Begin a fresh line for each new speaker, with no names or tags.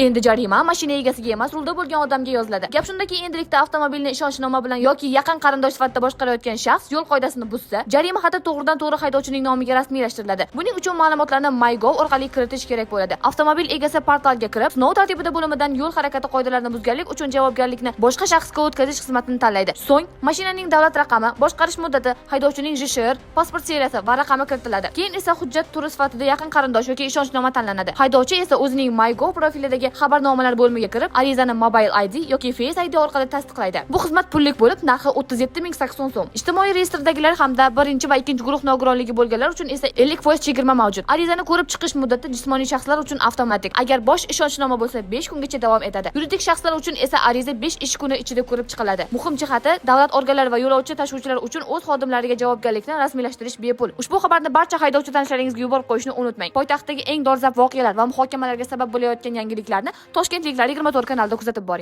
Endi jarima mashina egasiga emas, rulda bo'lgan odamga yoziladi. Gap shundaki, endilikda avtomobilni ishonchnoma bilan yoki yaqin qarindosh sifatida boshqarayotgan shaxs yo'l qoidasini buzsa, jarima xati to'g'ridan-to'g'ri haydovchining nomiga rasmiylashtiriladi. Buning uchun ma'lumotlarni MyGov orqali kiritish kerak bo'ladi. Avtomobil egasi portalga kirib, sinov tartibida bo'limidan yo'l harakati qoidalarini buzganlik uchun javobgarlikni boshqa shaxsga o'tkazish xizmatini tanlaydi. So'ng mashinaning davlat raqami, boshqarish muddati, haydovchining JSHR, pasport seriyasi va raqami kiritiladi. Keyin esa hujjat turi sifatida yaqin qarindosh yoki ishonchnoma tanlanadi. Haydovchi esa o'zining MyGov profilidagi xabarnomalar bo'limiga kirib, arizani Mobile ID yoki Face ID orqali tasdiqlaydi. Bu xizmat pullik bo'lib, narxi 37.080 so'm. Ijtimoiy reyestrdagilar hamda birinchi va ikkinchi guruh nogironligi bo'lganlar uchun esa 50% chegirma mavjud. Arizani ko'rib chiqish muddati jismoniy shaxslar uchun avtomatik. Agar bosh ishonchnoma bo'lsa 5 kungacha davom etadi. Yuridik shaxslar uchun esa ariza 5 ish kuni ichida ko'rib chiqiladi. Muhim jihati, davlat organlari va yo'lovchi tashuvchilar uchun o'z xodimlariga javobgarlikni rasmiylashtirish bepul. Ushbu xabarni barcha haydovchi tanishlaringizga yuborib qo'yishni unutmang. Poytaxtdagi eng dolzarb voqealar va muhokamalarga sabab bo'layotgan yangiliklarni Toshkentliklar 24 kanalida kuzatib boring.